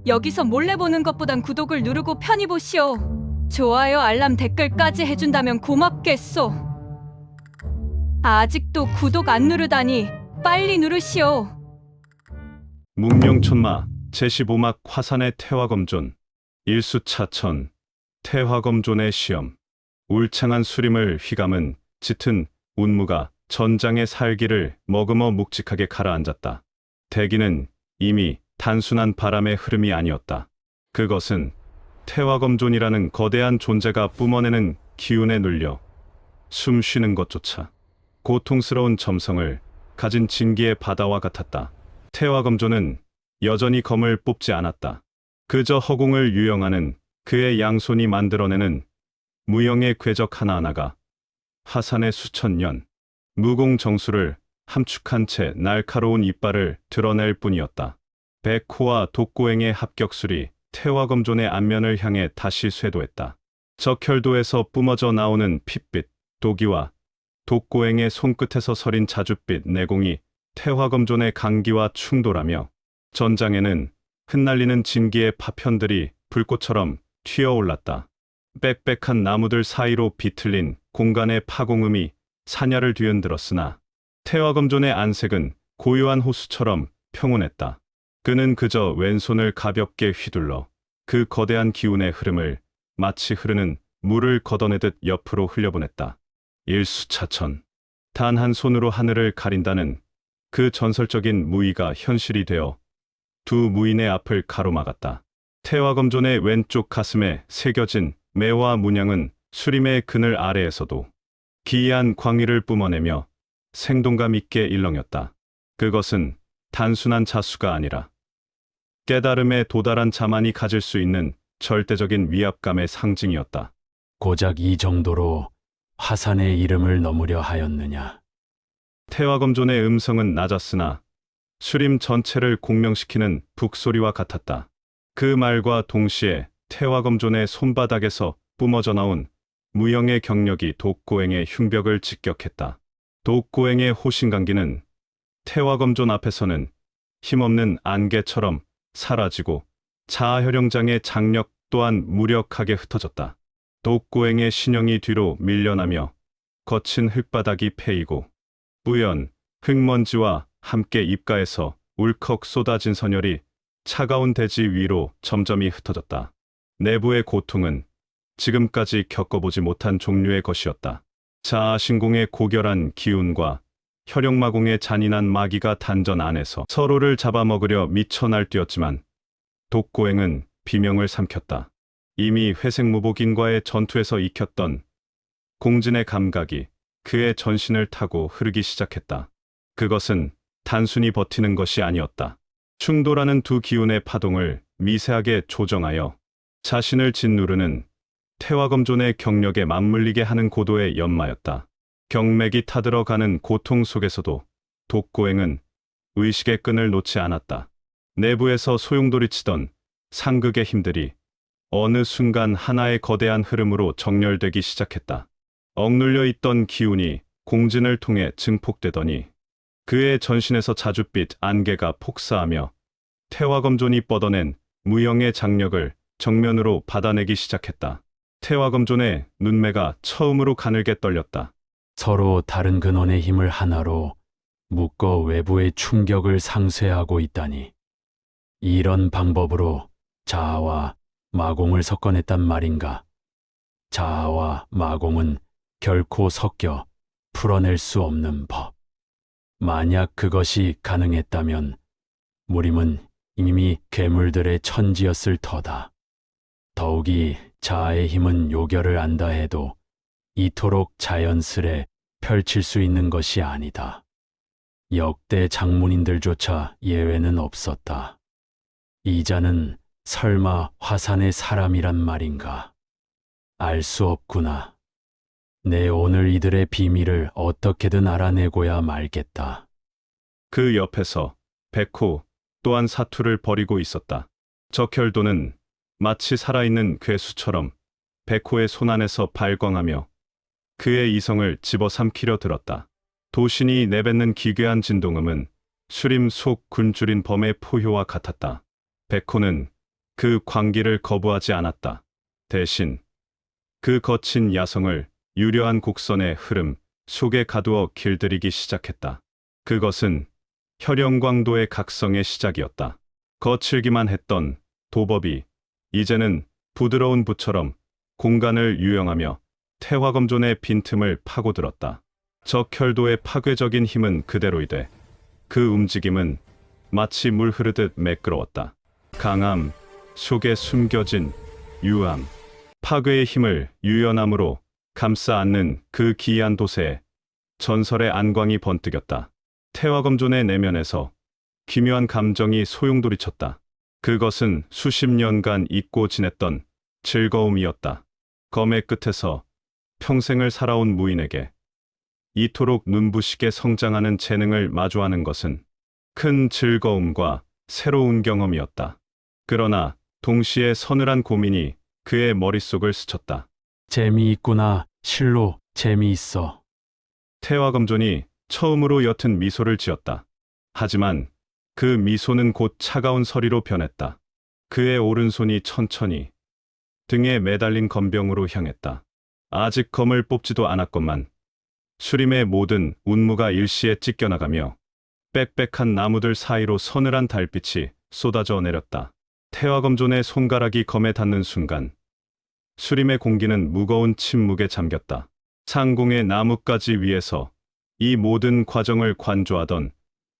여기서 몰래 보는 것보단 구독을 누르고 편히 보시오. 좋아요, 알람, 댓글까지 해준다면 고맙겠소. 아직도 구독 안 누르다니 빨리 누르시오. 묵명천마 제15막 화산의 태화검존 일수차천 태화검존의 시험. 울창한 수림을 휘감은 짙은 운무가 전장의 살기를 머금어 묵직하게 가라앉았다. 대기는 이미 단순한 바람의 흐름이 아니었다. 그것은 태화검존이라는 거대한 존재가 뿜어내는 기운에 눌려 숨 쉬는 것조차 고통스러운 점성을 가진 진기의 바다와 같았다. 태화검존은 여전히 검을 뽑지 않았다. 그저 허공을 유영하는 그의 양손이 만들어내는 무형의 궤적 하나하나가 화산의 수천 년 무공정수를 함축한 채 날카로운 이빨을 드러낼 뿐이었다. 백호와 독고행의 합격술이 태화검존의 안면을 향해 다시 쇄도했다. 적혈도에서 뿜어져 나오는 핏빛, 도기와 독고행의 손끝에서 서린 자줏빛 내공이 태화검존의 강기와 충돌하며 전장에는 흩날리는 진기의 파편들이 불꽃처럼 튀어올랐다. 빽빽한 나무들 사이로 비틀린 공간의 파공음이 사냐를 뒤흔들었으나 태화검존의 안색은 고요한 호수처럼 평온했다. 그는 그저 왼손을 가볍게 휘둘러 그 거대한 기운의 흐름을 마치 흐르는 물을 걷어내듯 옆으로 흘려보냈다. 일수차천. 단 한 손으로 하늘을 가린다는 그 전설적인 무의가 현실이 되어 두 무인의 앞을 가로막았다. 태화검존의 왼쪽 가슴에 새겨진 매와 문양은 수림의 그늘 아래에서도 기이한 광위를 뿜어내며 생동감 있게 일렁였다. 그것은 단순한 자수가 아니라 깨달음에 도달한 자만이 가질 수 있는 절대적인 위압감의 상징이었다. 고작 이 정도로 화산의 이름을 넘으려 하였느냐. 태화검존의 음성은 낮았으나 수림 전체를 공명시키는 북소리와 같았다. 그 말과 동시에 태화검존의 손바닥에서 뿜어져 나온 무형의 경력이 독고행의 흉벽을 직격했다. 독고행의 호신강기는 태화검존 앞에서는 힘없는 안개처럼 사라지고 자아혈영장의 장력 또한 무력하게 흩어졌다. 독고행의 신형이 뒤로 밀려나며 거친 흙바닥이 패이고 뿌연 흙먼지와 함께 입가에서 울컥 쏟아진 선혈이 차가운 대지 위로 점점이 흩어졌다. 내부의 고통은 지금까지 겪어보지 못한 종류의 것이었다. 자아신공의 고결한 기운과 혈용마공의 잔인한 마귀가 단전 안에서 서로를 잡아먹으려 미쳐 날뛰었지만 독고행은 비명을 삼켰다. 이미 회색무복인과의 전투에서 익혔던 공진의 감각이 그의 전신을 타고 흐르기 시작했다. 그것은 단순히 버티는 것이 아니었다. 충돌하는 두 기운의 파동을 미세하게 조정하여 자신을 짓누르는 태화검존의 경력에 맞물리게 하는 고도의 연마였다. 경맥이 타들어가는 고통 속에서도 독고행은 의식의 끈을 놓지 않았다. 내부에서 소용돌이치던 상극의 힘들이 어느 순간 하나의 거대한 흐름으로 정렬되기 시작했다. 억눌려 있던 기운이 공진을 통해 증폭되더니 그의 전신에서 자줏빛 안개가 폭사하며 태화검존이 뻗어낸 무형의 장력을 정면으로 받아내기 시작했다. 태화검존의 눈매가 처음으로 가늘게 떨렸다. 서로 다른 근원의 힘을 하나로 묶어 외부의 충격을 상쇄하고 있다니. 이런 방법으로 자아와 마공을 섞어냈단 말인가. 자아와 마공은 결코 섞여 풀어낼 수 없는 법. 만약 그것이 가능했다면 무림은 이미 괴물들의 천지였을 터다. 더욱이 자아의 힘은 요결을 안다 해도 이토록 자연스레 펼칠 수 있는 것이 아니다. 역대 장문인들조차 예외는 없었다. 이자는 설마 화산의 사람이란 말인가? 알 수 없구나. 내 오늘 이들의 비밀을 어떻게든 알아내고야 말겠다. 그 옆에서 백호 또한 사투를 벌이고 있었다. 적혈도는 마치 살아있는 괴수처럼 백호의 손안에서 발광하며 그의 이성을 집어삼키려 들었다. 도신이 내뱉는 기괴한 진동음은 수림 속 굶주린 범의 포효와 같았다. 백호는 그 광기를 거부하지 않았다. 대신 그 거친 야성을 유려한 곡선의 흐름 속에 가두어 길들이기 시작했다. 그것은 혈영광도의 각성의 시작이었다. 거칠기만 했던 도법이 이제는 부드러운 붓처럼 공간을 유영하며 태화검존의 빈틈을 파고들었다. 적혈도의 파괴적인 힘은 그대로이되 그 움직임은 마치 물 흐르듯 매끄러웠다. 강함 속에 숨겨진 유함, 파괴의 힘을 유연함으로 감싸 안는 그 기이한 도세에 전설의 안광이 번뜩였다. 태화검존의 내면에서 기묘한 감정이 소용돌이쳤다. 그것은 수십 년간 잊고 지냈던 즐거움이었다. 검의 끝에서 평생을 살아온 무인에게 이토록 눈부시게 성장하는 재능을 마주하는 것은 큰 즐거움과 새로운 경험이었다. 그러나 동시에 서늘한 고민이 그의 머릿속을 스쳤다. 재미있구나. 실로 재미있어. 태화검존이 처음으로 옅은 미소를 지었다. 하지만 그 미소는 곧 차가운 서리로 변했다. 그의 오른손이 천천히 등에 매달린 검병으로 향했다. 아직 검을 뽑지도 않았건만 수림의 모든 운무가 일시에 찢겨나가며 빽빽한 나무들 사이로 서늘한 달빛이 쏟아져 내렸다. 태화검존의 손가락이 검에 닿는 순간 수림의 공기는 무거운 침묵에 잠겼다. 상공의 나뭇가지 위에서 이 모든 과정을 관조하던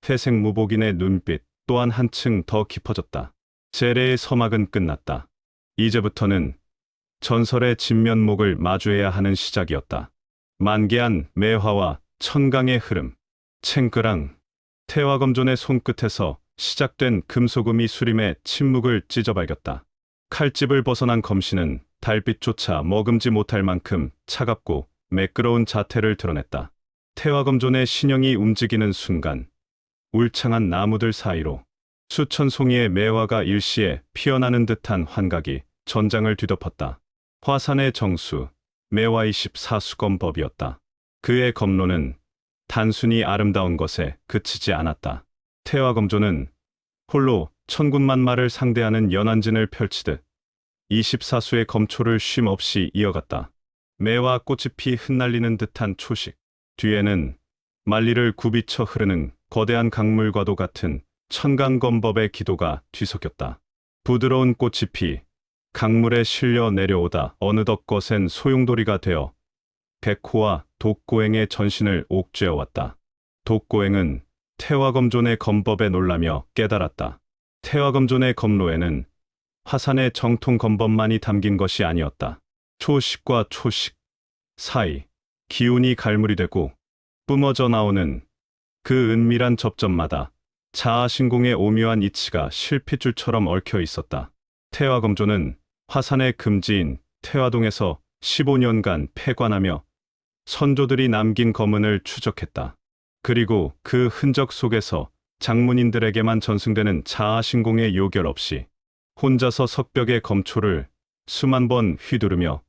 회색 무복인의 눈빛 또한 한층 더 깊어졌다. 재래의 서막은 끝났다. 이제부터는 전설의 진면목을 마주해야 하는 시작이었다. 만개한 매화와 천강의 흐름, 챙그랑 태화검존의 손끝에서 시작된 금소금이 수림의 침묵을 찢어발겼다. 칼집을 벗어난 검신은 달빛조차 머금지 못할 만큼 차갑고 매끄러운 자태를 드러냈다. 태화검존의 신형이 움직이는 순간 울창한 나무들 사이로 수천 송이의 매화가 일시에 피어나는 듯한 환각이 전장을 뒤덮었다. 화산의 정수, 매화 24수검법이었다. 그의 검로는 단순히 아름다운 것에 그치지 않았다. 태화검존은 홀로 천군만마를 상대하는 연안진을 펼치듯 24수의 검초를 쉼 없이 이어갔다. 매화 꽃이 피 흩날리는 듯한 초식, 뒤에는 만리를 굽이쳐 흐르는 거대한 강물과도 같은 천강검법의 기도가 뒤섞였다. 부드러운 꽃이 피 강물에 실려 내려오다 어느덧 거센 소용돌이가 되어 백호와 독고행의 전신을 옥죄어왔다. 독고행은 태화검존의 검법에 놀라며 깨달았다. 태화검존의 검로에는 화산의 정통 검법만이 담긴 것이 아니었다. 초식과 초식 사이 기운이 갈무리 되고 뿜어져 나오는 그 은밀한 접점마다 자아신공의 오묘한 이치가 실핏줄처럼 얽혀 있었다. 태화검존은 화산의 금지인 태화동에서 15년간 폐관하며 선조들이 남긴 검은을 추적했다. 그리고 그 흔적 속에서 장문인들에게만 전승되는 자아신공의 요결 없이 혼자서 석벽의 검초를 수만 번 휘두르며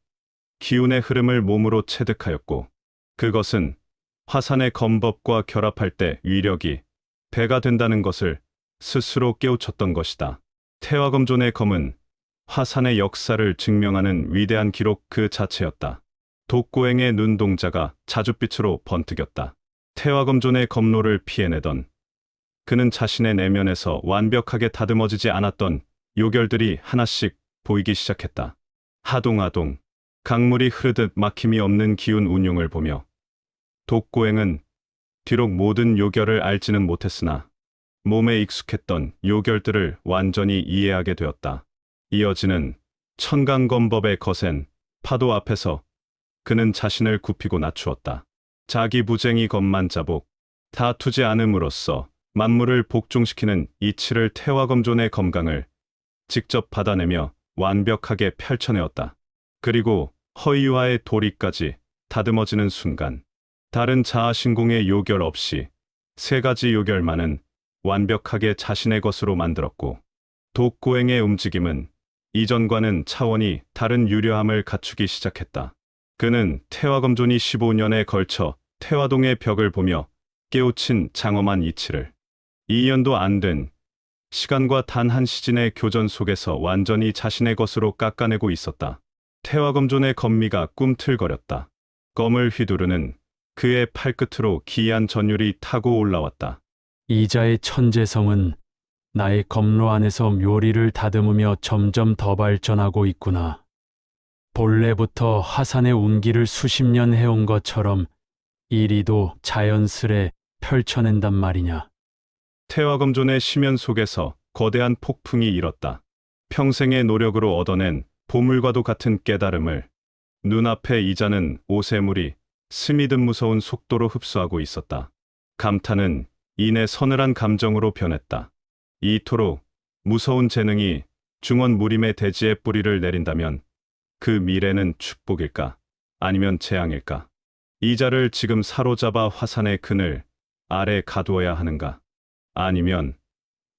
기운의 흐름을 몸으로 체득하였고, 그것은 화산의 검법과 결합할 때 위력이 배가 된다는 것을 스스로 깨우쳤던 것이다. 태화검존의 검은 화산의 역사를 증명하는 위대한 기록 그 자체였다. 독고행의 눈동자가 자줏빛으로 번뜩였다. 태화검존의 검로를 피해내던 그는 자신의 내면에서 완벽하게 다듬어지지 않았던 요결들이 하나씩 보이기 시작했다. 하동하동, 강물이 흐르듯 막힘이 없는 기운 운용을 보며 독고행은 비록 모든 요결을 알지는 못했으나 몸에 익숙했던 요결들을 완전히 이해하게 되었다. 이어지는 천강검법의 거센 파도 앞에서 그는 자신을 굽히고 낮추었다. 자기 부쟁이 검만 자복, 다투지 않음으로써 만물을 복종시키는 이치를 태화검존의 검강을 직접 받아내며 완벽하게 펼쳐내었다. 그리고 허이와의 도리까지 다듬어지는 순간 다른 자아신공의 요결 없이 세 가지 요결만은 완벽하게 자신의 것으로 만들었고, 독고행의 움직임은 이전과는 차원이 다른 유려함을 갖추기 시작했다. 그는 태화검존이 15년에 걸쳐 태화동의 벽을 보며 깨우친 장엄한 이치를 2년도 안 된 시간과 단 한 시즌의 교전 속에서 완전히 자신의 것으로 깎아내고 있었다. 태화검존의 검미가 꿈틀거렸다. 검을 휘두르는 그의 팔끝으로 기이한 전율이 타고 올라왔다. 이자의 천재성은 나의 검로 안에서 묘리를 다듬으며 점점 더 발전하고 있구나. 본래부터 화산의 운기를 수십 년 해온 것처럼 이리도 자연스레 펼쳐낸단 말이냐. 태화검존의 심연 속에서 거대한 폭풍이 일었다. 평생의 노력으로 얻어낸 보물과도 같은 깨달음을 눈앞에 이자는 오세물이 스미듯 무서운 속도로 흡수하고 있었다. 감탄은 이내 서늘한 감정으로 변했다. 이토록 무서운 재능이 중원 무림의 대지에 뿌리를 내린다면 그 미래는 축복일까? 아니면 재앙일까? 이자를 지금 사로잡아 화산의 그늘 아래 가두어야 하는가? 아니면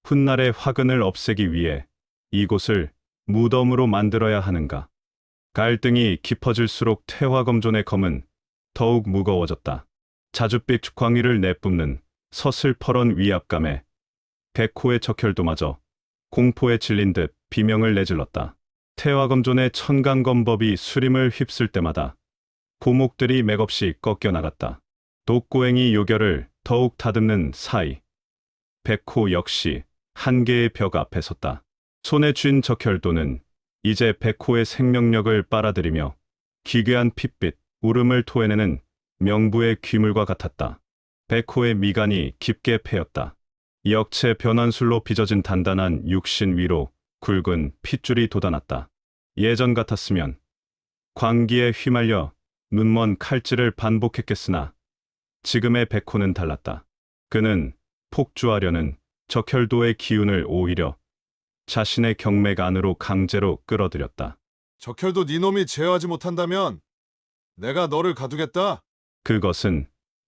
훗날의 화근을 없애기 위해 이곳을 무덤으로 만들어야 하는가? 갈등이 깊어질수록 태화검존의 검은 더욱 무거워졌다. 자줏빛 광위를 내뿜는 서슬퍼런 위압감에 백호의 적혈도마저 공포에 질린 듯 비명을 내질렀다. 태화검존의 천강검법이 수림을 휩쓸 때마다 고목들이 맥없이 꺾여나갔다. 독고행이 요결을 더욱 다듬는 사이 백호 역시 한계의 벽 앞에 섰다. 손에 쥔 적혈도는 이제 백호의 생명력을 빨아들이며 기괴한 핏빛, 울음을 토해내는 명부의 귀물과 같았다. 백호의 미간이 깊게 패였다. 역체 변환술로 빚어진 단단한 육신 위로 굵은 핏줄이 돋아났다. 예전 같았으면 광기에 휘말려 눈먼 칼질을 반복했겠으나 지금의 백호는 달랐다. 그는 폭주하려는 적혈도의 기운을 오히려 자신의 경맥 안으로 강제로 끌어들였다. 적혈도 니놈이 제어하지 못한다면 내가 너를 가두겠다. 그것은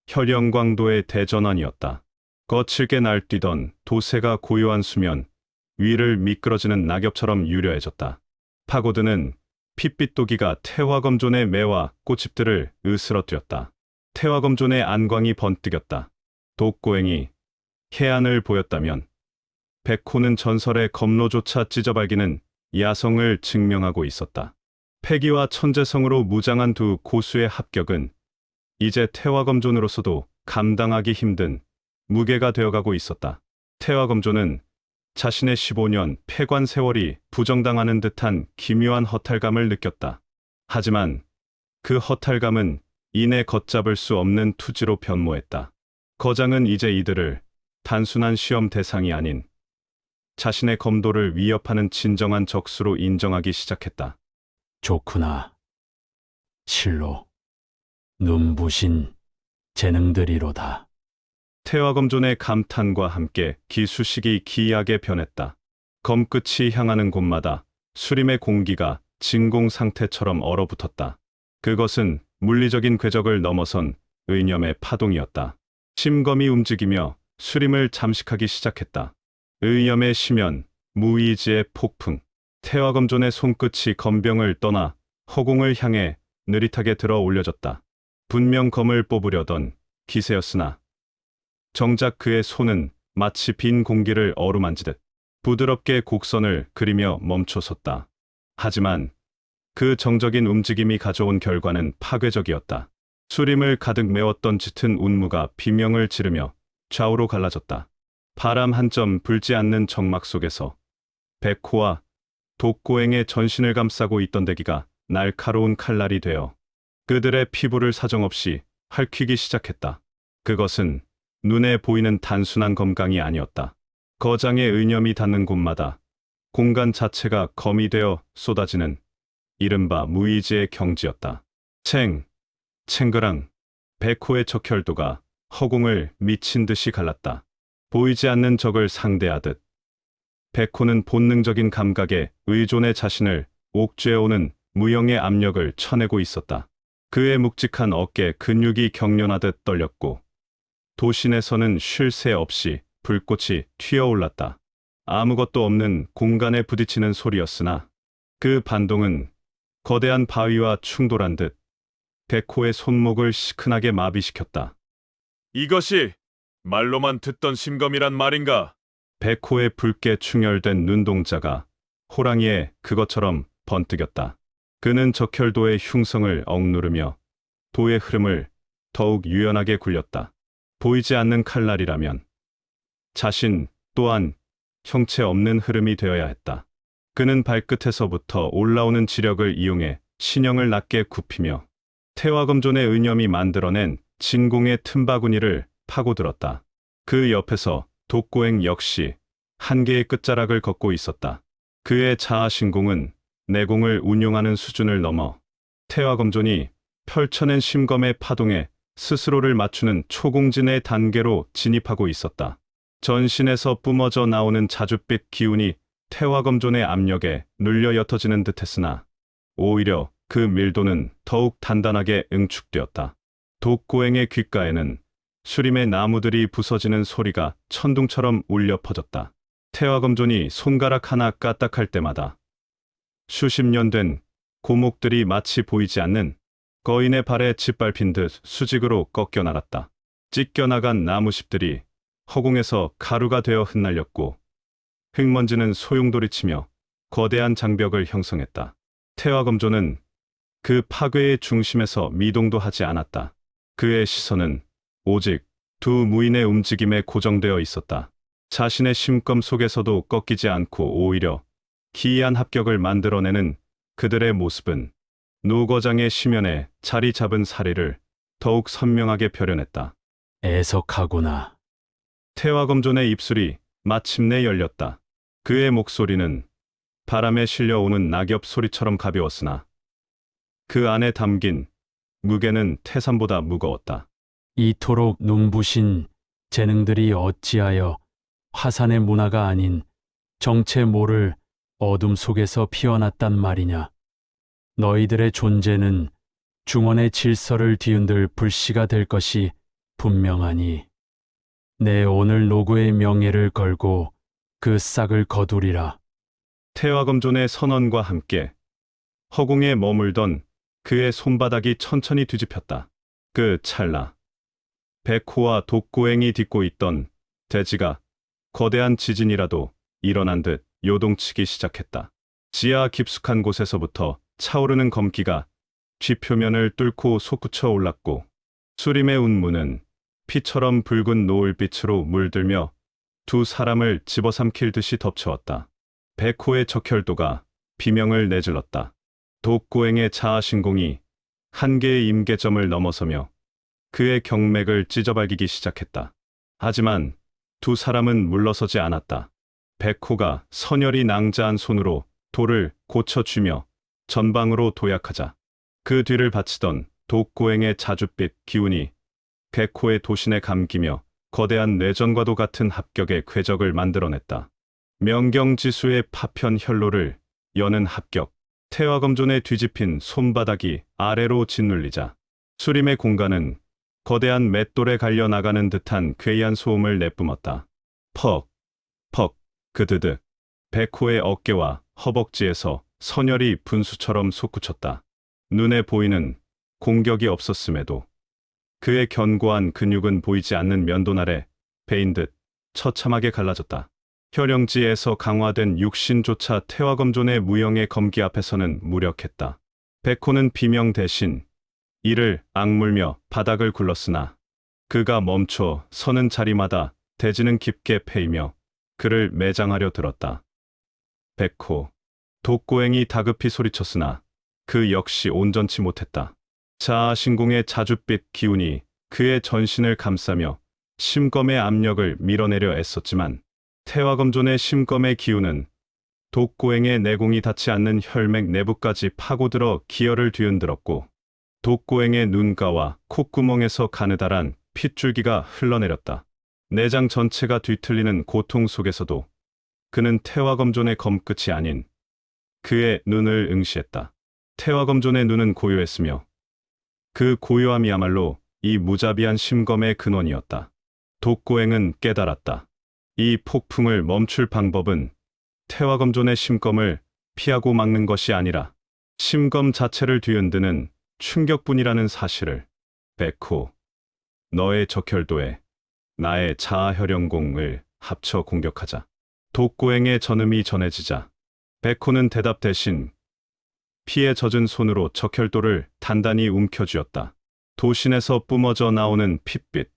혈영광도의 대전환이었다. 거칠게 날뛰던 도세가 고요한 수면 위를 미끄러지는 낙엽처럼 유려해졌다. 파고드는 핏빛도기가 태화검존의 매와 꽃잎들을 으스러뜨렸다. 태화검존의 안광이 번뜩였다. 독고행이 해안을 보였다면 백호는 전설의 검로조차 찢어발기는 야성을 증명하고 있었다. 패기와 천재성으로 무장한 두 고수의 합격은 이제 태화검존으로서도 감당하기 힘든 무게가 되어가고 있었다. 태화검존은 자신의 15년 폐관 세월이 부정당하는 듯한 기묘한 허탈감을 느꼈다. 하지만 그 허탈감은 이내 걷잡을 수 없는 투지로 변모했다. 거장은 이제 이들을 단순한 시험 대상이 아닌 자신의 검도를 위협하는 진정한 적수로 인정하기 시작했다. 좋구나. 실로 눈부신 재능들이로다. 태화검존의 감탄과 함께 기수식이 기이하게 변했다. 검끝이 향하는 곳마다 수림의 공기가 진공 상태처럼 얼어붙었다. 그것은 물리적인 궤적을 넘어선 의념의 파동이었다. 심검이 움직이며 수림을 잠식하기 시작했다. 의념의 심연, 무의지의 폭풍. 태화검존의 손끝이 검병을 떠나 허공을 향해 느릿하게 들어 올려졌다. 분명 검을 뽑으려던 기세였으나 정작 그의 손은 마치 빈 공기를 어루만지듯 부드럽게 곡선을 그리며 멈춰섰다. 하지만 그 정적인 움직임이 가져온 결과는 파괴적이었다. 수림을 가득 메웠던 짙은 운무가 비명을 지르며 좌우로 갈라졌다. 바람 한 점 불지 않는 정막 속에서 백호와 독고행의 전신을 감싸고 있던 대기가 날카로운 칼날이 되어 그들의 피부를 사정없이 핥히기 시작했다. 그것은 눈에 보이는 단순한 검강이 아니었다. 거장의 의념이 닿는 곳마다 공간 자체가 검이 되어 쏟아지는 이른바 무의지의 경지였다. 챙그랑 백호의 적혈도가 허공을 미친 듯이 갈랐다. 보이지 않는 적을 상대하듯 백호는 본능적인 감각에 의존해 자신을 옥죄어오는 무형의 압력을 쳐내고 있었다. 그의 묵직한 어깨 근육이 경련하듯 떨렸고 도신에서는 쉴 새 없이 불꽃이 튀어올랐다. 아무것도 없는 공간에 부딪히는 소리였으나 그 반동은 거대한 바위와 충돌한 듯 백호의 손목을 시큰하게 마비시켰다. 이것이 말로만 듣던 심검이란 말인가? 백호의 붉게 충혈된 눈동자가 호랑이의 그것처럼 번뜩였다. 그는 적혈도의 흉성을 억누르며 도의 흐름을 더욱 유연하게 굴렸다. 보이지 않는 칼날이라면 자신 또한 형체 없는 흐름이 되어야 했다. 그는 발끝에서부터 올라오는 지력을 이용해 신형을 낮게 굽히며 태화검존의 의념이 만들어낸 진공의 틈바구니를 파고들었다. 그 옆에서 독고행 역시 한계의 끝자락을 걷고 있었다. 그의 자아신공은 내공을 운용하는 수준을 넘어 태화검존이 펼쳐낸 심검의 파동에 스스로를 맞추는 초공진의 단계로 진입하고 있었다. 전신에서 뿜어져 나오는 자줏빛 기운이 태화검존의 압력에 눌려 옅어지는 듯했으나 오히려 그 밀도는 더욱 단단하게 응축되었다. 독고행의 귓가에는 수림의 나무들이 부서지는 소리가 천둥처럼 울려 퍼졌다. 태화검존이 손가락 하나 까딱할 때마다 수십 년 된 고목들이 마치 보이지 않는 거인의 발에 짓밟힌 듯 수직으로 꺾여 나갔다. 찢겨나간 나무십들이 허공에서 가루가 되어 흩날렸고 흙먼지는 소용돌이치며 거대한 장벽을 형성했다. 태화검존은 그 파괴의 중심에서 미동도 하지 않았다. 그의 시선은 오직 두 무인의 움직임에 고정되어 있었다. 자신의 심검 속에서도 꺾이지 않고 오히려 기이한 합격을 만들어내는 그들의 모습은 노거장의 심연에 자리 잡은 사리를 더욱 선명하게 벼려냈다. 애석하구나. 태화검존의 입술이 마침내 열렸다. 그의 목소리는 바람에 실려오는 낙엽 소리처럼 가벼웠으나 그 안에 담긴 무게는 태산보다 무거웠다. 이토록 눈부신 재능들이 어찌하여 화산의 문화가 아닌 정체 모를 어둠 속에서 피어났단 말이냐. 너희들의 존재는 중원의 질서를 뒤흔들 불씨가 될 것이 분명하니 내 오늘 노구의 명예를 걸고 그 싹을 거두리라. 태화검존의 선언과 함께 허공에 머물던 그의 손바닥이 천천히 뒤집혔다. 그 찰나 백호와 독고행이 딛고 있던 대지가 거대한 지진이라도 일어난 듯 요동치기 시작했다. 지하 깊숙한 곳에서부터 차오르는 검기가 쥐표면을 뚫고 솟구쳐 올랐고 수림의 운무는 피처럼 붉은 노을빛으로 물들며 두 사람을 집어삼킬 듯이 덮쳐왔다. 백호의 적혈도가 비명을 내질렀다. 독고행의 자아신공이 한계의 임계점을 넘어서며 그의 경맥을 찢어발기기 시작했다. 하지만 두 사람은 물러서지 않았다. 백호가 선열이 낭자한 손으로 돌을 고쳐주며 전방으로 도약하자 그 뒤를 바치던 독고행의 자줏빛 기운이 백호의 도신에 감기며 거대한 뇌전과도 같은 합격의 궤적을 만들어냈다. 명경지수의 파편 혈로를 여는 합격. 태화검존에 뒤집힌 손바닥이 아래로 짓눌리자 수림의 공간은 거대한 맷돌에 갈려 나가는 듯한 괴이한 소음을 내뿜었다. 퍽, 퍽, 그드득. 백호의 어깨와 허벅지에서 선열이 분수처럼 솟구쳤다. 눈에 보이는 공격이 없었음에도 그의 견고한 근육은 보이지 않는 면돈 아래 베인 듯 처참하게 갈라졌다. 혈령지에서 강화된 육신조차 태화검존의 무형의 검기 앞에서는 무력했다. 백호는 비명 대신 이를 악물며 바닥을 굴렀으나 그가 멈춰 서는 자리마다 대지는 깊게 패이며 그를 매장하려 들었다. 백호, 독고행이 다급히 소리쳤으나 그 역시 온전치 못했다. 자아신공의 자줏빛 기운이 그의 전신을 감싸며 심검의 압력을 밀어내려 애썼지만 태화검존의 심검의 기운은 독고행의 내공이 닿지 않는 혈맥 내부까지 파고들어 기혈을 뒤흔들었고 독고행의 눈가와 콧구멍에서 가느다란 핏줄기가 흘러내렸다. 내장 전체가 뒤틀리는 고통 속에서도 그는 태화검존의 검끝이 아닌 그의 눈을 응시했다. 태화검존의 눈은 고요했으며 그 고요함이야말로 이 무자비한 심검의 근원이었다. 독고행은 깨달았다. 이 폭풍을 멈출 방법은 태화검존의 심검을 피하고 막는 것이 아니라 심검 자체를 뒤흔드는 충격뿐이라는 사실을. 백호, 너의 적혈도에 나의 자아혈영공을 합쳐 공격하자. 독고행의 전음이 전해지자 백호는 대답 대신 피에 젖은 손으로 적혈도를 단단히 움켜쥐었다. 도신에서 뿜어져 나오는 핏빛,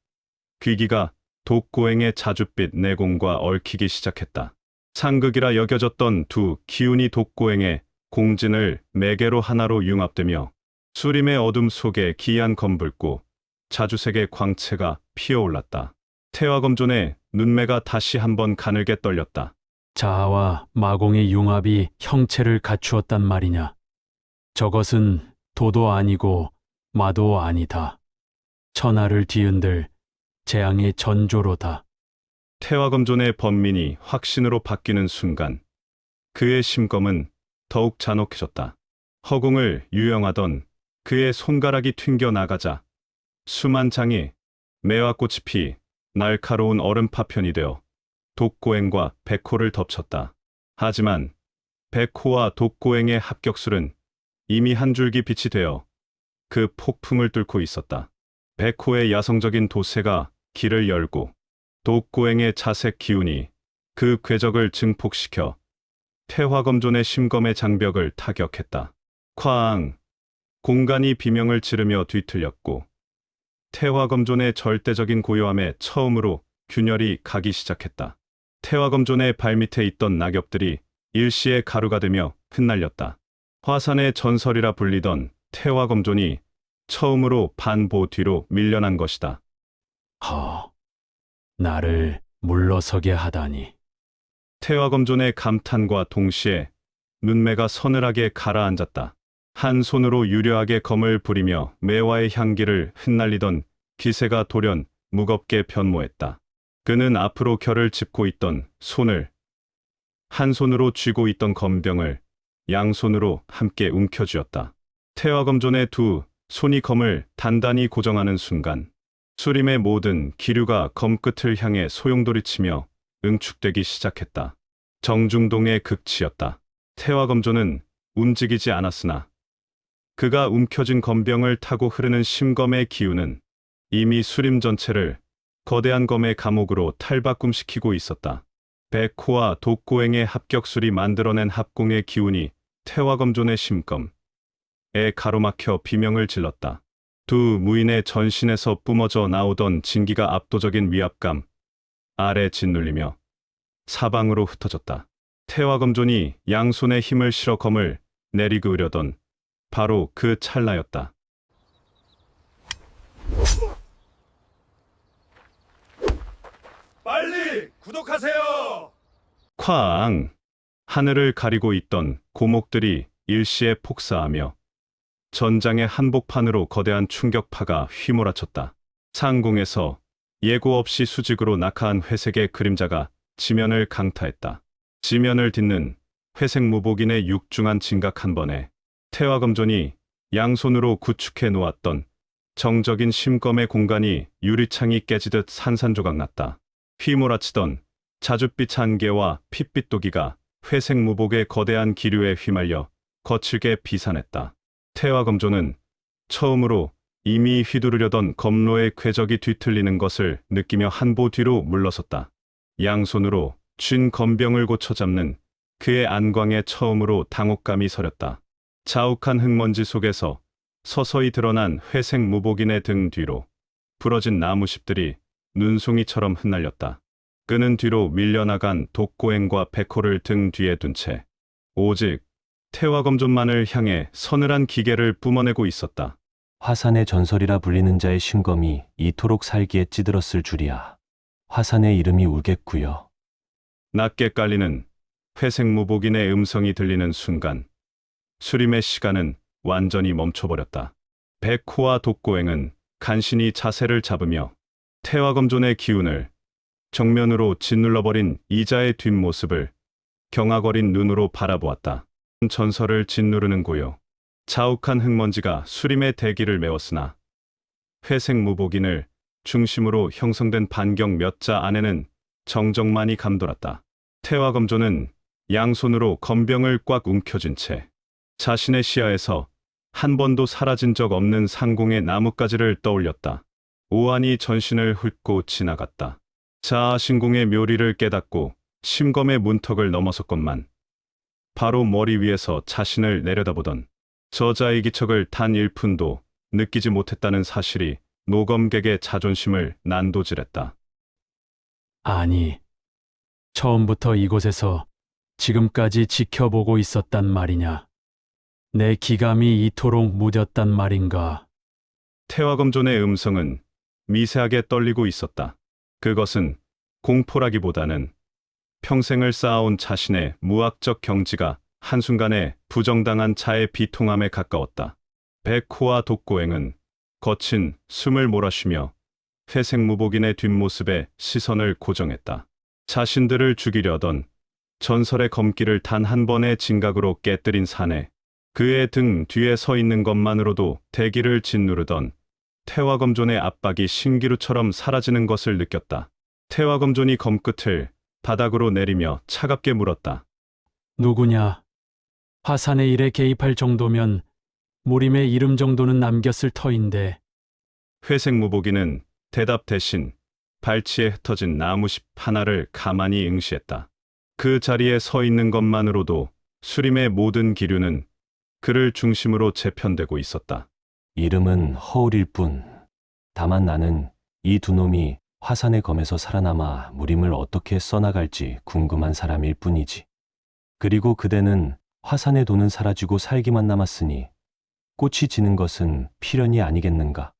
귀기가 독고행의 자줏빛 내공과 얽히기 시작했다. 상극이라 여겨졌던 두 기운이 독고행의 공진을 매개로 하나로 융합되며 수림의 어둠 속에 기이한 검붉고 자주색의 광채가 피어올랐다. 태화검존의 눈매가 다시 한번 가늘게 떨렸다. 자아와 마공의 융합이 형체를 갖추었단 말이냐. 저것은 도도 아니고 마도 아니다. 천하를 뒤흔들 재앙의 전조로다. 태화검존의 번민이 확신으로 바뀌는 순간 그의 심검은 더욱 잔혹해졌다. 허공을 유영하던 그의 손가락이 튕겨 나가자 수만 장이 매화꽃이 피 날카로운 얼음 파편이 되어 독고행과 백호를 덮쳤다. 하지만 백호와 독고행의 합격술은 이미 한 줄기 빛이 되어 그 폭풍을 뚫고 있었다. 백호의 야성적인 도세가 길을 열고 독고행의 자색 기운이 그 궤적을 증폭시켜 태화검존의 심검의 장벽을 타격했다. 쾅! 공간이 비명을 지르며 뒤틀렸고 태화검존의 절대적인 고요함에 처음으로 균열이 가기 시작했다. 태화검존의 발밑에 있던 낙엽들이 일시에 가루가 되며 흩날렸다. 화산의 전설이라 불리던 태화검존이 처음으로 반보 뒤로 밀려난 것이다. 나를 물러서게 하다니. 태화검존의 감탄과 동시에 눈매가 서늘하게 가라앉았다. 한 손으로 유려하게 검을 부리며 매화의 향기를 흩날리던 기세가 돌연 무겁게 변모했다. 그는 앞으로 결을 짚고 있던 손을, 한 손으로 쥐고 있던 검병을 양손으로 함께 움켜쥐었다. 태화검존의 두 손이 검을 단단히 고정하는 순간 수림의 모든 기류가 검끝을 향해 소용돌이치며 응축되기 시작했다. 정중동의 극치였다. 태화검존은 움직이지 않았으나 그가 움켜쥔 검병을 타고 흐르는 심검의 기운은 이미 수림 전체를 거대한 검의 감옥으로 탈바꿈시키고 있었다. 백호와 독고행의 합격술이 만들어낸 합공의 기운이 태화검존의 심검에 가로막혀 비명을 질렀다. 두 무인의 전신에서 뿜어져 나오던 진기가 압도적인 위압감 아래 짓눌리며 사방으로 흩어졌다. 태화검존이 양손에 힘을 실어 검을 내리그으려던 바로 그 찰나였다. 빨리 구독하세요. 쾅! 하늘을 가리고 있던 고목들이 일시에 폭사하며 전장의 한복판으로 거대한 충격파가 휘몰아쳤다. 상공에서 예고 없이 수직으로 낙하한 회색의 그림자가 지면을 강타했다. 지면을 딛는 회색 무복인의 육중한 진각 한 번에 태화검존이 양손으로 구축해 놓았던 정적인 심검의 공간이 유리창이 깨지듯 산산조각 났다. 휘몰아치던 자줏빛 한개와 핏빛 도기가 회색 무복의 거대한 기류에 휘말려 거칠게 비산했다. 태화검존은 처음으로 이미 휘두르려던 검로의 궤적이 뒤틀리는 것을 느끼며 한보 뒤로 물러섰다. 양손으로 쥔 검병을 고쳐 잡는 그의 안광에 처음으로 당혹감이 서렸다. 자욱한 흙먼지 속에서 서서히 드러난 회색 무복인의 등 뒤로 부러진 나무십들이 눈송이처럼 흩날렸다. 그는 뒤로 밀려나간 독고행과 백호를 등 뒤에 둔 채 오직 태화검존만을 향해 서늘한 기계를 뿜어내고 있었다. 화산의 전설이라 불리는 자의 심검이 이토록 살기에 찌들었을 줄이야. 화산의 이름이 울겠구요. 낮게 깔리는 회색 무복인의 음성이 들리는 순간 수림의 시간은 완전히 멈춰버렸다. 백호와 독고행은 간신히 자세를 잡으며 태화검존의 기운을 정면으로 짓눌러버린 이자의 뒷모습을 경악어린 눈으로 바라보았다. 전설을 짓누르는 고요. 자욱한 흙먼지가 수림의 대기를 메웠으나 회색 무복인을 중심으로 형성된 반경 몇 자 안에는 정적만이 감돌았다. 태화검존은 양손으로 검병을 꽉 움켜쥔 채 자신의 시야에서 한 번도 사라진 적 없는 상공의 나뭇가지를 떠올렸다. 오한이 전신을 훑고 지나갔다. 자아신공의 묘리를 깨닫고 심검의 문턱을 넘어섰건만 바로 머리 위에서 자신을 내려다보던 저자의 기척을 단 1푼도 느끼지 못했다는 사실이 노검객의 자존심을 난도질했다. 아니, 처음부터 이곳에서 지금까지 지켜보고 있었단 말이냐? 내 기감이 이토록 무뎠단 말인가? 태화검존의 음성은 미세하게 떨리고 있었다. 그것은 공포라기보다는 평생을 쌓아온 자신의 무학적 경지가 한순간에 부정당한 자의 비통함에 가까웠다. 백호와 독고행은 거친 숨을 몰아쉬며 회색무복인의 뒷모습에 시선을 고정했다. 자신들을 죽이려던 전설의 검기를 단 한 번의 진각으로 깨뜨린 사내, 그의 등 뒤에 서 있는 것만으로도 대기를 짓누르던 태화검존의 압박이 신기루처럼 사라지는 것을 느꼈다. 태화검존이 검끝을 바닥으로 내리며 차갑게 물었다. 누구냐? 화산의 일에 개입할 정도면 무림의 이름 정도는 남겼을 터인데. 회색무복인은 대답 대신 발치에 흩어진 나무십 하나를 가만히 응시했다. 그 자리에 서 있는 것만으로도 수림의 모든 기류는 그를 중심으로 재편되고 있었다. 이름은 허울일 뿐. 다만 나는 이 두 놈이 화산의 검에서 살아남아 무림을 어떻게 써나갈지 궁금한 사람일 뿐이지. 그리고 그대는 화산의 돈은 사라지고 살기만 남았으니 꽃이 지는 것은 필연이 아니겠는가.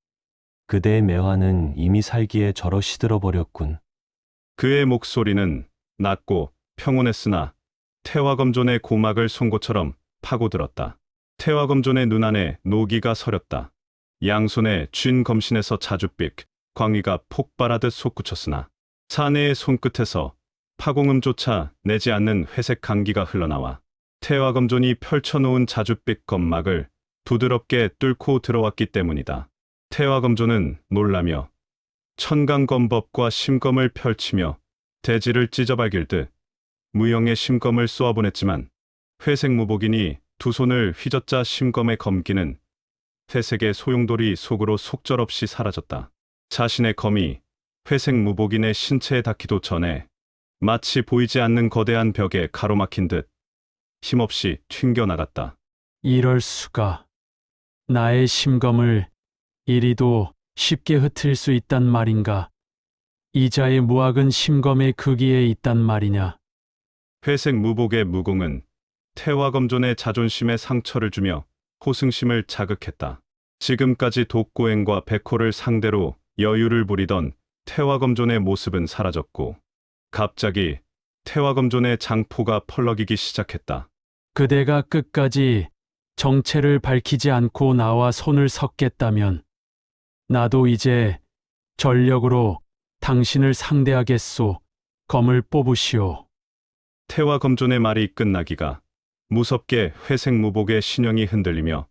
그대의 매화는 이미 살기에 절어 시들어버렸군. 그의 목소리는 낮고 평온했으나 태화검존의 고막을 송곳처럼 파고들었다. 태화검존의 눈 안에 노기가 서렸다. 양손에 쥔 검신에서 자줏빛 광위가 폭발하듯 솟구쳤으나 사내의 손끝에서 파공음조차 내지 않는 회색 강기가 흘러나와 태화검존이 펼쳐놓은 자줏빛 검막을 부드럽게 뚫고 들어왔기 때문이다. 태화검존은 놀라며 천강검법과 심검을 펼치며 대지를 찢어발길듯 무영의 심검을 쏘아보냈지만 회색무복인이 두 손을 휘젓자 심검의 검기는 회색의 소용돌이 속으로 속절없이 사라졌다. 자신의 검이 회색무복인의 신체에 닿기도 전에 마치 보이지 않는 거대한 벽에 가로막힌 듯 힘없이 튕겨나갔다. 이럴 수가. 나의 심검을 이리도 쉽게 흩을 수 있단 말인가? 이자의 무학은 심검의 크기에 있단 말이냐? 회색무복의 무공은 태화검존의 자존심에 상처를 주며 호승심을 자극했다. 지금까지 독고행과 백호를 상대로 여유를 부리던 태화검존의 모습은 사라졌고 갑자기 태화검존의 장포가 펄럭이기 시작했다. 그대가 끝까지 정체를 밝히지 않고 나와 손을 섞겠다면 나도 이제 전력으로 당신을 상대하겠소. 검을 뽑으시오. 태화검존의 말이 끝나기가 무섭게 회색무복의 신형이 흔들리며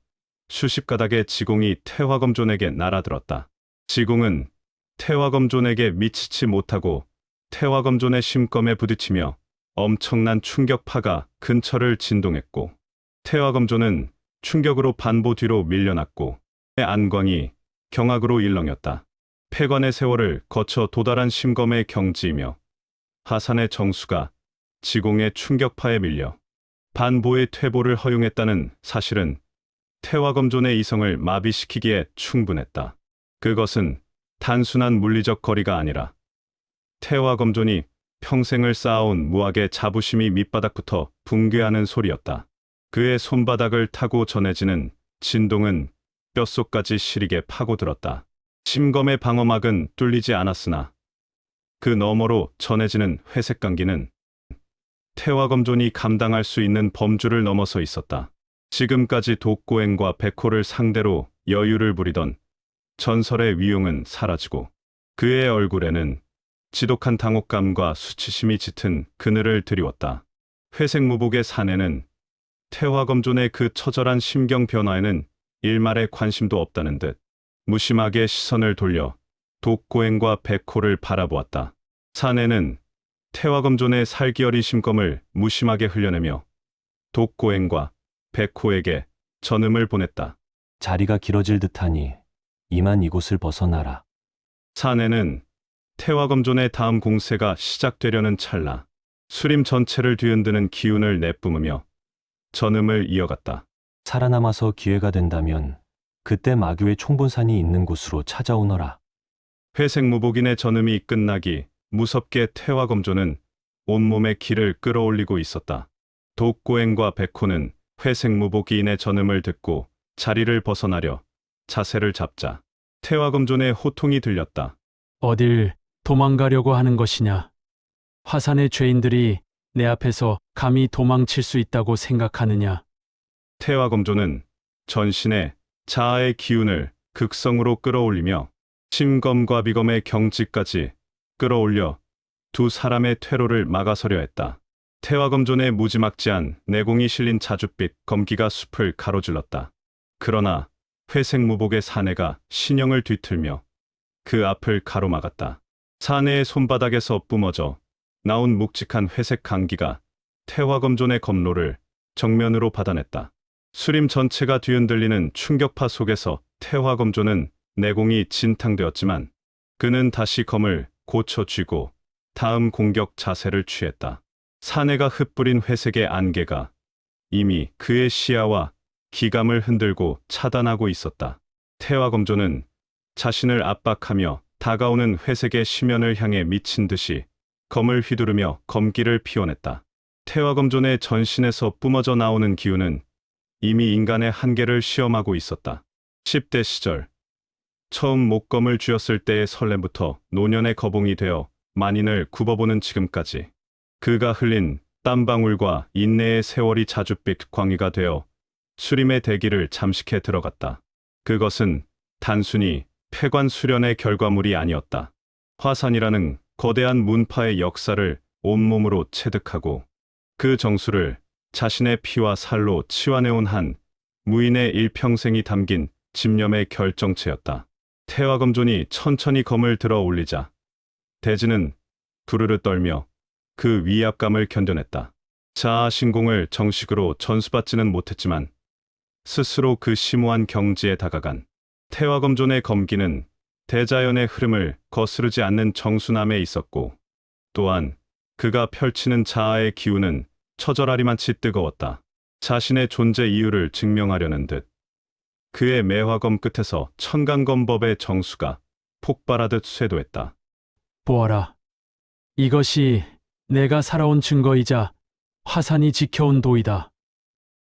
수십 가닥의 지공이 태화검존에게 날아들었다. 지공은 태화검존에게 미치지 못하고 태화검존의 심검에 부딪히며 엄청난 충격파가 근처를 진동했고 태화검존은 충격으로 반보 뒤로 밀려났고 그의 안광이 경악으로 일렁였다. 폐관의 세월을 거쳐 도달한 심검의 경지이며 하산의 정수가 지공의 충격파에 밀려 반보의 퇴보를 허용했다는 사실은 태화검존의 이성을 마비시키기에 충분했다. 그것은 단순한 물리적 거리가 아니라 태화검존이 평생을 쌓아온 무학의 자부심이 밑바닥부터 붕괴하는 소리였다. 그의 손바닥을 타고 전해지는 진동은 뼛속까지 시리게 파고들었다. 심검의 방어막은 뚫리지 않았으나 그 너머로 전해지는 회색 강기는 태화검존이 감당할 수 있는 범주를 넘어서 있었다. 지금까지 독고행과 백호를 상대로 여유를 부리던 전설의 위용은 사라지고 그의 얼굴에는 지독한 당혹감과 수치심이 짙은 그늘을 드리웠다. 회색무복의 사내는 태화검존의 그 처절한 심경 변화에는 일말의 관심도 없다는 듯 무심하게 시선을 돌려 독고행과 백호를 바라보았다. 사내는 태화검존의 살기 어린 심검을 무심하게 흘려내며 독고행과 백호에게 전음을 보냈다. 자리가 길어질 듯하니 이만 이곳을 벗어나라. 사내는 태화검존의 다음 공세가 시작되려는 찰나 수림 전체를 뒤흔드는 기운을 내뿜으며 전음을 이어갔다. 살아남아서 기회가 된다면 그때 마교의 총본산이 있는 곳으로 찾아오너라. 회색 무복인의 전음이 끝나기 무섭게 태화검조는 온몸에 기를 끌어올리고 있었다. 독고행과 백호는 회색 무복인의 전음을 듣고 자리를 벗어나려 자세를 잡자 태화검존의 호통이 들렸다. 어딜 도망가려고 하는 것이냐? 화산의 죄인들이 내 앞에서 감히 도망칠 수 있다고 생각하느냐? 태화검조는 전신에 자아의 기운을 극성으로 끌어올리며 심검과 비검의 경지까지 끌어올려 두 사람의 퇴로를 막아서려 했다. 태화검존의 무지막지한 내공이 실린 자줏빛 검기가 숲을 가로질렀다. 그러나 회색 무복의 사내가 신형을 뒤틀며 그 앞을 가로막았다. 사내의 손바닥에서 뿜어져 나온 묵직한 회색 강기가 태화검존의 검로를 정면으로 받아냈다. 수림 전체가 뒤흔들리는 충격파 속에서 태화검존은 내공이 진탕되었지만 그는 다시 검을 고쳐 쥐고 다음 공격 자세를 취했다. 사내가 흩뿌린 회색의 안개가 이미 그의 시야와 기감을 흔들고 차단하고 있었다. 태화검조는 자신을 압박하며 다가오는 회색의 심연을 향해 미친 듯이 검을 휘두르며 검기를 피워냈다. 태화검존의 전신에서 뿜어져 나오는 기운은 이미 인간의 한계를 시험하고 있었다. 10대 시절 처음 목검을 쥐었을 때의 설렘부터 노년의 거봉이 되어 만인을 굽어보는 지금까지 그가 흘린 땀방울과 인내의 세월이 자줏빛 광희가 되어 수림의 대기를 잠식해 들어갔다. 그것은 단순히 폐관 수련의 결과물이 아니었다. 화산이라는 거대한 문파의 역사를 온몸으로 체득하고 그 정수를 자신의 피와 살로 치환해온 한 무인의 일평생이 담긴 집념의 결정체였다. 태화검존이 천천히 검을 들어 올리자 대지는 부르르 떨며 그 위압감을 견뎌냈다. 자아 신공을 정식으로 전수받지는 못했지만 스스로 그 심오한 경지에 다가간 태화검존의 검기는 대자연의 흐름을 거스르지 않는 정순함에 있었고 또한 그가 펼치는 자아의 기운은 처절하리만치 뜨거웠다. 자신의 존재 이유를 증명하려는 듯 그의 매화검 끝에서 천간검법의 정수가 폭발하듯 쇄도했다. 보아라. 이것이 내가 살아온 증거이자 화산이 지켜온 도이다.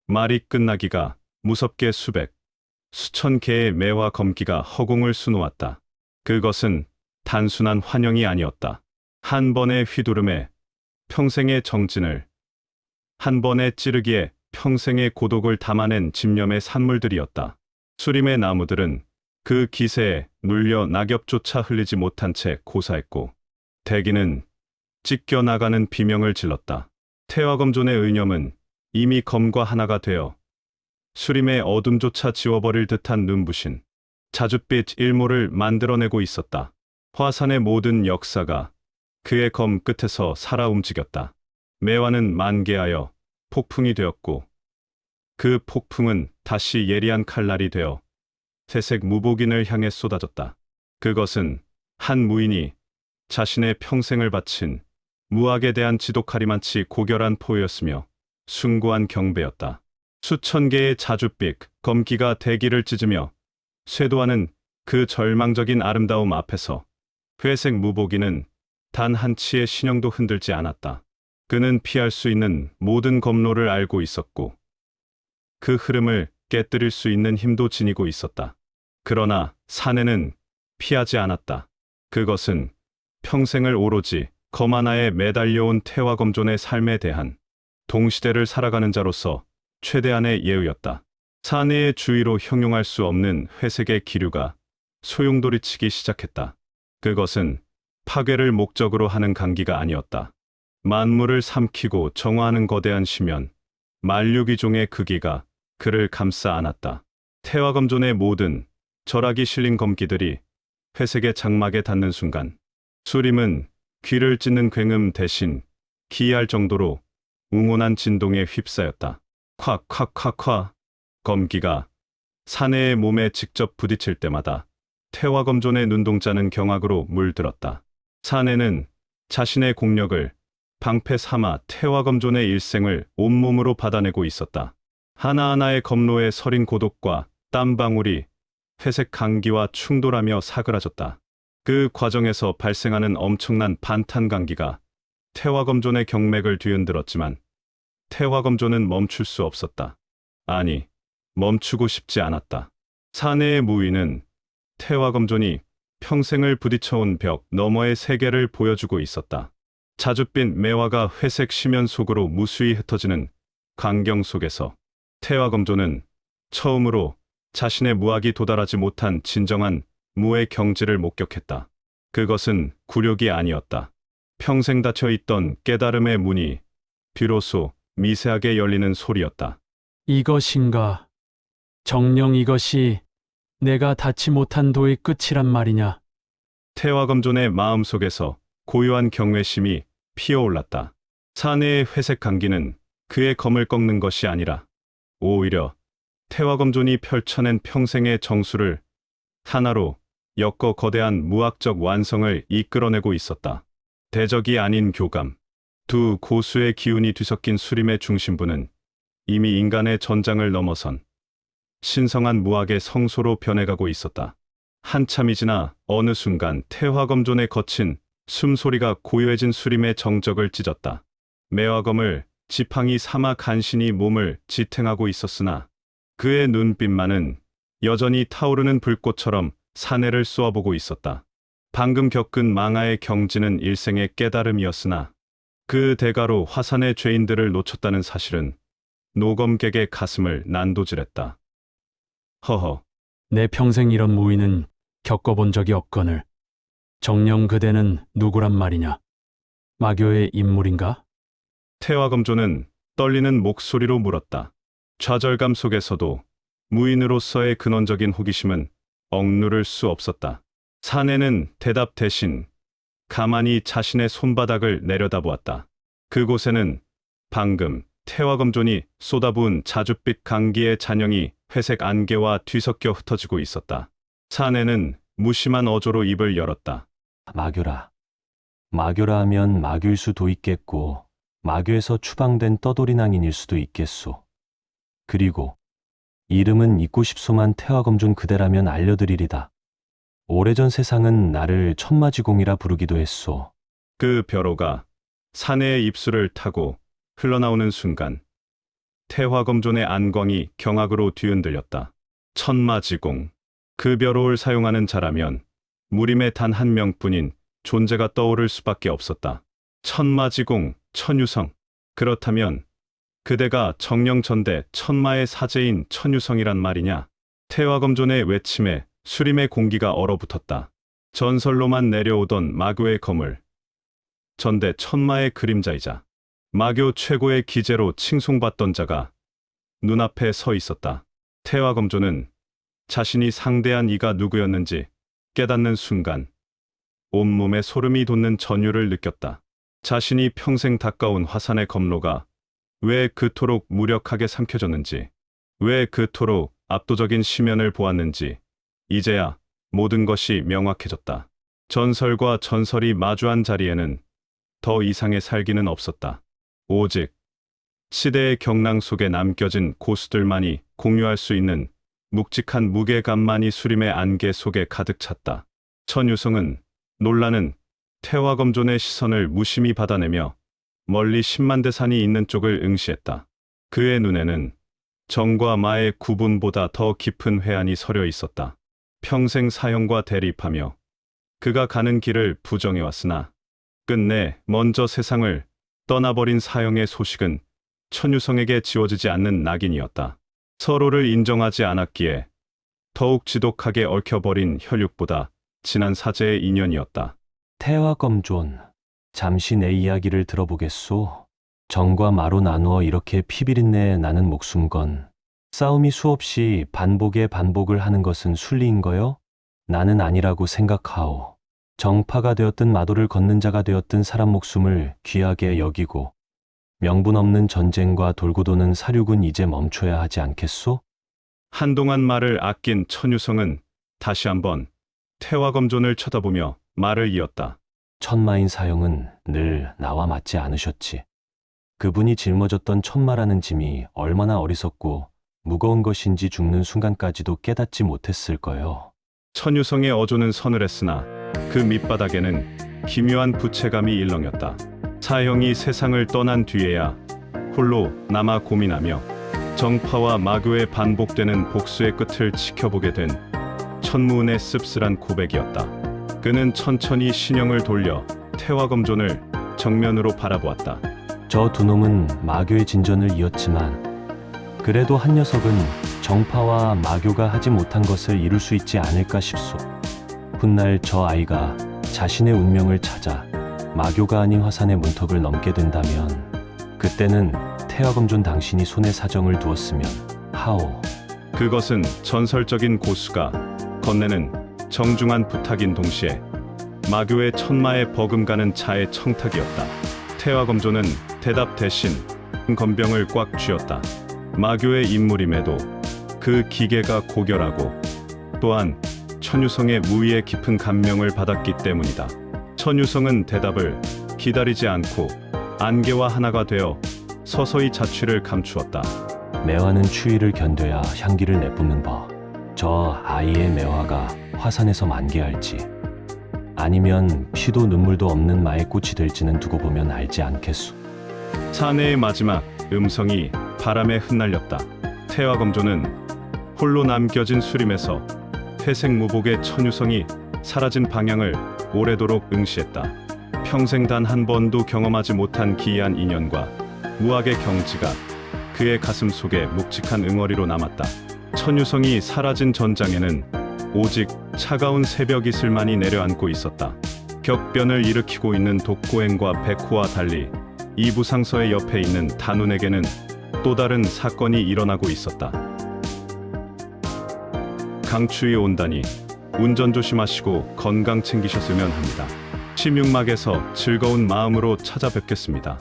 말이 끝나기가 무섭게 수천 개의 매화 검기가 허공을 수놓았다. 그것은 단순한 환영이 아니었다. 한 번의 휘두름에 평생의 정진을, 한 번의 찌르기에 평생의 고독을 담아낸 집념의 산물들이었다. 수림의 나무들은 그 기세에 눌려 낙엽조차 흘리지 못한 채 고사했고 대기는 찢겨나가는 비명을 질렀다. 태화검존의 의념은 이미 검과 하나가 되어 수림의 어둠조차 지워버릴 듯한 눈부신 자줏빛 일모를 만들어내고 있었다. 화산의 모든 역사가 그의 검 끝에서 살아 움직였다. 매화는 만개하여 폭풍이 되었고 그 폭풍은 다시 예리한 칼날이 되어 회색 무복인을 향해 쏟아졌다. 그것은 한 무인이 자신의 평생을 바친 무학에 대한 지독하리만치 고결한 포효였으며 숭고한 경배였다. 수천 개의 자줏빛 검기가 대기를 찢으며 쇄도하는 그 절망적인 아름다움 앞에서 회색 무복인은 단 한 치의 신형도 흔들지 않았다. 그는 피할 수 있는 모든 검로를 알고 있었고 그 흐름을 깨뜨릴 수 있는 힘도 지니고 있었다. 그러나 사내는 피하지 않았다. 그것은 평생을 오로지 검 하나에 매달려온 태화검존의 삶에 대한 동시대를 살아가는 자로서 최대한의 예의였다. 사내의 주위로 형용할 수 없는 회색의 기류가 소용돌이치기 시작했다. 그것은 파괴를 목적으로 하는 강기가 아니었다. 만물을 삼키고 정화하는 거대한 심연, 만류기종의 크기가 그를 감싸 안았다. 태화검존의 모든 절약이 실린 검기들이 회색의 장막에 닿는 순간 수림은 귀를 찢는 굉음 대신 기이할 정도로 웅온한 진동에 휩싸였다. 콱콱콱콱 검기가 사내의 몸에 직접 부딪힐 때마다 태화검존의 눈동자는 경악으로 물들었다. 사내는 자신의 공력을 방패 삼아 태화검존의 일생을 온몸으로 받아내고 있었다. 하나하나의 검로에 서린 고독과 땀방울이 회색 강기와 충돌하며 사그라졌다. 그 과정에서 발생하는 엄청난 반탄 강기가 태화검존의 경맥을 뒤흔들었지만 태화검존은 멈출 수 없었다. 아니, 멈추고 싶지 않았다. 사내의 무위는 태화검존이 평생을 부딪혀온 벽 너머의 세계를 보여주고 있었다. 자줏빛 매화가 회색 시면 속으로 무수히 흩어지는 광경 속에서 태화검존은 처음으로 자신의 무학이 도달하지 못한 진정한 무의 경지를 목격했다. 그것은 굴욕이 아니었다. 평생 닫혀있던 깨달음의 문이 비로소 미세하게 열리는 소리였다. 이것인가? 정녕 이것이 내가 닿지 못한 도의 끝이란 말이냐? 태화검존의 마음속에서 고요한 경외심이 피어올랐다. 사내의 회색 강기는 그의 검을 꺾는 것이 아니라 오히려 태화검존이 펼쳐낸 평생의 정수를 하나로 엮어 거대한 무학적 완성을 이끌어내고 있었다. 대적이 아닌 교감. 두 고수의 기운이 뒤섞인 수림의 중심부는 이미 인간의 전장을 넘어선 신성한 무학의 성소로 변해가고 있었다. 한참이 지나 어느 순간 태화검존의 거친 숨소리가 고요해진 수림의 정적을 찢었다. 매화검을 지팡이 삼아 간신히 몸을 지탱하고 있었으나 그의 눈빛만은 여전히 타오르는 불꽃처럼 사내를 쏘아보고 있었다. 방금 겪은 망하의 경지는 일생의 깨달음이었으나 그 대가로 화산의 죄인들을 놓쳤다는 사실은 노검객의 가슴을 난도질했다. 허허, 내 평생 이런 무위는 겪어본 적이 없거늘. 정녕 그대는 누구란 말이냐? 마교의 인물인가? 태화검존은 떨리는 목소리로 물었다. 좌절감 속에서도 무인으로서의 근원적인 호기심은 억누를 수 없었다. 사내는 대답 대신 가만히 자신의 손바닥을 내려다보았다. 그곳에는 방금 태화검존이 쏟아부은 자줏빛 강기의 잔영이 회색 안개와 뒤섞여 흩어지고 있었다. 사내는 무심한 어조로 입을 열었다. 마교라. 마교라 하면 마교일 수도 있겠고 마교에서 추방된 떠돌이낭인일 수도 있겠소. 그리고 이름은 잊고 싶소만 태화검존 그대라면 알려드리리다. 오래전 세상은 나를 천마지공이라 부르기도 했소. 그 벼로가 사내의 입술을 타고 흘러나오는 순간 태화검존의 안광이 경악으로 뒤흔들렸다. 천마지공. 그 벼로를 사용하는 자라면 무림의 단 한 명뿐인 존재가 떠오를 수밖에 없었다. 천마지공, 천유성. 그렇다면 그대가 정령전대 천마의 사제인 천유성이란 말이냐? 태화검존의 외침에 수림의 공기가 얼어붙었다. 전설로만 내려오던 마교의 검을 전대 천마의 그림자이자 마교 최고의 기재로 칭송받던 자가 눈앞에 서 있었다. 태화검존은 자신이 상대한 이가 누구였는지 깨닫는 순간 온몸에 소름이 돋는 전율을 느꼈다. 자신이 평생 닦아온 화산의 검로가 왜 그토록 무력하게 삼켜졌는지, 왜 그토록 압도적인 시면을 보았는지 이제야 모든 것이 명확해졌다. 전설과 전설이 마주한 자리에는 더 이상의 살기는 없었다. 오직 시대의 경랑 속에 남겨진 고수들만이 공유할 수 있는 묵직한 무게감만이 수림의 안개 속에 가득 찼다. 천유성은 놀라는 태화검존의 시선을 무심히 받아내며 멀리 10만대 산이 있는 쪽을 응시했다. 그의 눈에는 정과 마의 구분보다 더 깊은 회한이 서려 있었다. 평생 사형과 대립하며 그가 가는 길을 부정해왔으나 끝내 먼저 세상을 떠나버린 사형의 소식은 천유성에게 지워지지 않는 낙인이었다. 서로를 인정하지 않았기에 더욱 지독하게 얽혀버린 혈육보다 진한 사제의 인연이었다. 태화검존, 잠시 내 이야기를 들어보겠소. 정과 마로 나누어 이렇게 피비린내 나는 목숨건 싸움이 수없이 반복에 반복을 하는 것은 순리인 거요? 나는 아니라고 생각하오. 정파가 되었든 마도를 걷는 자가 되었든 사람 목숨을 귀하게 여기고 명분 없는 전쟁과 돌고 도는 사륙은 이제 멈춰야 하지 않겠소? 한동안 말을 아낀 천유성은 다시 한번 태화검존을 쳐다보며 말을 이었다. 천마인 사형은 늘 나와 맞지 않으셨지. 그분이 짊어졌던 천마라는 짐이 얼마나 어리석고 무거운 것인지 죽는 순간까지도 깨닫지 못했을 거예요. 천유성의 어조는 서늘했으나 그 밑바닥에는 기묘한 부채감이 일렁였다. 사형이 세상을 떠난 뒤에야 홀로 남아 고민하며 정파와 마교의 반복되는 복수의 끝을 지켜보게 된 천무은의 씁쓸한 고백이었다. 그는 천천히 신형을 돌려 태화검존을 정면으로 바라보았다. 저 두 놈은 마교의 진전을 이었지만 그래도 한 녀석은 정파와 마교가 하지 못한 것을 이룰 수 있지 않을까 싶소. 훗날 저 아이가 자신의 운명을 찾아 마교가 아닌 화산의 문턱을 넘게 된다면 그때는 태화검존 당신이 손에 사정을 두었으면 하오. 그것은 전설적인 고수가 건네는 정중한 부탁인 동시에 마교의 천마에 버금가는 자의 청탁이었다. 태화검존은 대답 대신 건병을 꽉 쥐었다. 마교의 인물임에도 그 기계가 고결하고 또한 천유성의 무의에 깊은 감명을 받았기 때문이다. 천유성은 대답을 기다리지 않고 안개와 하나가 되어 서서히 자취를 감추었다. 매화는 추위를 견뎌야 향기를 내뿜는 법. 저 아이의 매화가 화산에서 만개할지 아니면 피도 눈물도 없는 마의 꽃이 될지는 두고 보면 알지 않겠소. 사내의 마지막 음성이 바람에 흩날렸다. 태화검존은 홀로 남겨진 수림에서 회색 무복의 천유성이 사라진 방향을 오래도록 응시했다. 평생 단 한 번도 경험하지 못한 기이한 인연과 무학의 경지가 그의 가슴 속에 묵직한 응어리로 남았다. 천유성이 사라진 전장에는 오직 차가운 새벽 이슬만이 내려앉고 있었다. 격변을 일으키고 있는 독고행과 백호와 달리 이부상서의 옆에 있는 단운에게는 또 다른 사건이 일어나고 있었다. 강추위 온다니 운전 조심하시고 건강 챙기셨으면 합니다. 16막에서 즐거운 마음으로 찾아뵙겠습니다.